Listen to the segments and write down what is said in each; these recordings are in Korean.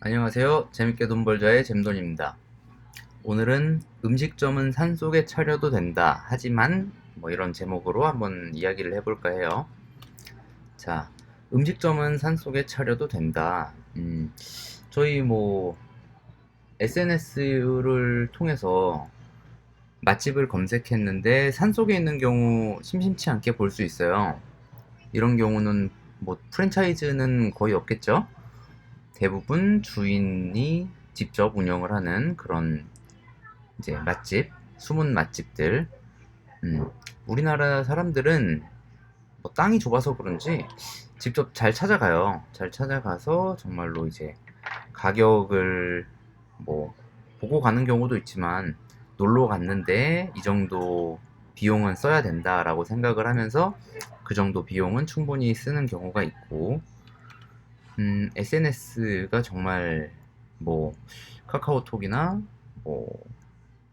안녕하세요. 재밌게 돈 벌자의 잼돈입니다. 오늘은 음식점은 산속에 차려도 된다. 하지만 뭐 이런 제목으로 한번 이야기를 해볼까 해요. 자, 음식점은 산속에 차려도 된다. 저희 뭐 SNS를 통해서 맛집을 검색했는데 산속에 있는 경우 심심치 않게 볼 수 있어요. 이런 경우는 뭐 프랜차이즈는 거의 없겠죠? 대부분 주인이 직접 운영을 하는 그런 이제 맛집, 숨은 맛집들. 음, 우리나라 사람들은 뭐 땅이 좁아서 그런지 직접 잘 찾아가요. 잘 찾아가서 정말로 이제 가격을 뭐 보고 가는 경우도 있지만 놀러 갔는데 이 정도 비용은 써야 된다라고 생각을 하면서 그 정도 비용은 충분히 쓰는 경우가 있고, SNS가 정말 뭐 카카오톡이나 뭐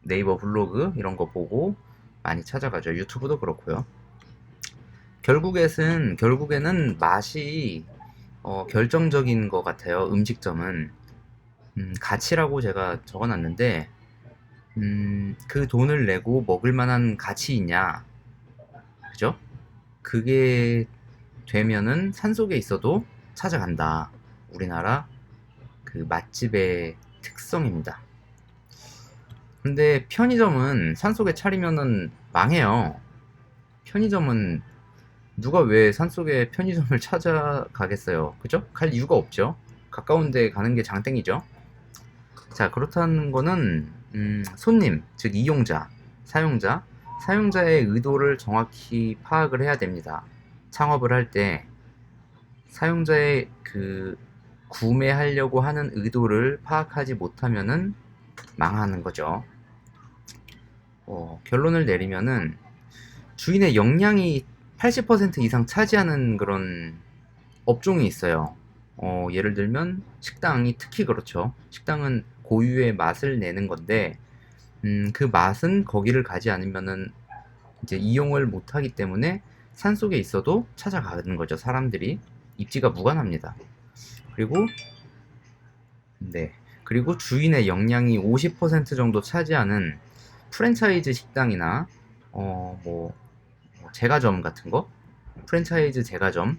네이버 블로그 이런 거 보고 많이 찾아가죠. 유튜브도 그렇고요. 결국에는 맛이 결정적인 것 같아요. 음식점은 가치라고 제가 적어놨는데, 그 돈을 내고 먹을 만한 가치 있냐, 그죠? 그게 되면은 산속에 있어도 찾아간다. 우리나라 그 맛집의 특성입니다. 근데 편의점은 산속에 차리면은 망해요. 편의점은 누가 왜 산속에 편의점을 찾아가겠어요? 그죠? 갈 이유가 없죠. 가까운 데 가는 게 장땡이죠. 자, 그렇다는 거는 손님, 즉 이용자, 사용자, 사용자의 의도를 정확히 파악을 해야 됩니다. 창업을 할 때 사용자의 그 구매하려고 하는 의도를 파악하지 못하면은 망하는 거죠. 결론을 내리면은 주인의 역량이 80% 이상 차지하는 그런 업종이 있어요. 예를 들면 식당이 특히 그렇죠. 식당은 고유의 맛을 내는 건데, 그 맛은 거기를 가지 않으면은 이제 이용을 못 하기 때문에 산속에 있어도 찾아가는 거죠. 사람들이 입지가 무관합니다. 그리고 네. 그리고 주인의 역량이 50% 정도 차지하는 프랜차이즈 식당이나 뭐 제과점 같은 거, 프랜차이즈 제과점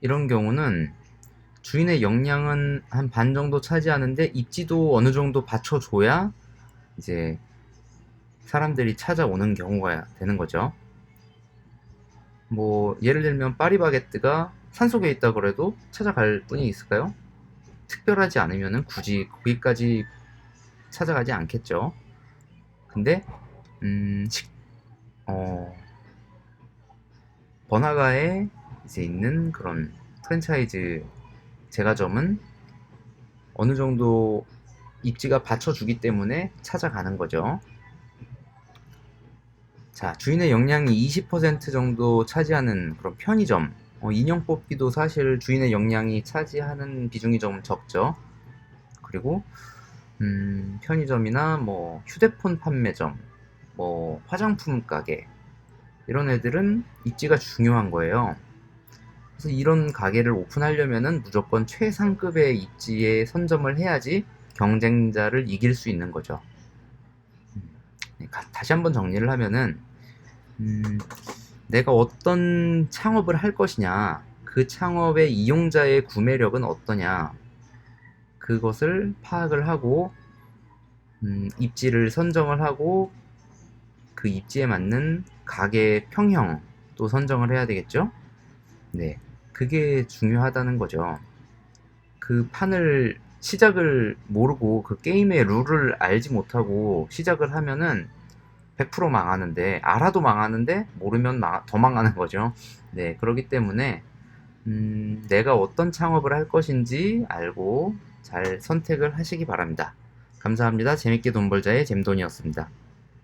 이런 경우는 주인의 역량은 한 반 정도 차지하는데 입지도 어느 정도 받쳐줘야 이제 사람들이 찾아오는 경우가 되는 거죠. 뭐 예를 들면 파리바게뜨가 산속에 있다 그래도 찾아갈 분이 있을까요? 특별하지 않으면은 굳이 거기까지 찾아가지 않겠죠. 근데 음, 식- 어, 번화가에 이제 있는 그런 프랜차이즈 제과점은 어느 정도 입지가 받쳐주기 때문에 찾아가는 거죠. 자, 주인의 역량이 20% 정도 차지하는 그런 편의점. 인형 뽑기도 사실 주인의 역량이 차지하는 비중이 좀 적죠. 그리고 편의점이나 뭐 휴대폰 판매점, 뭐 화장품 가게 이런 애들은 입지가 중요한 거예요. 그래서 이런 가게를 오픈하려면은 무조건 최상급의 입지에 선점을 해야지 경쟁자를 이길 수 있는 거죠. 네, 다시 한번 정리를 하면은 음, 내가 어떤 창업을 할 것이냐, 그 창업의 이용자의 구매력은 어떠냐, 그것을 파악을 하고 입지를 선정을 하고 그 입지에 맞는 가게 평형 또 선정을 해야 되겠죠? 네, 그게 중요하다는 거죠. 그 판을 시작을 모르고 그 게임의 룰을 알지 못하고 시작을 하면은 100% 망하는데, 알아도 망하는데 모르면 더 망하는 거죠. 네, 그렇기 때문에 내가 어떤 창업을 할 것인지 알고 잘 선택을 하시기 바랍니다. 감사합니다. 재밌게 돈 벌자의 잼돈이었습니다.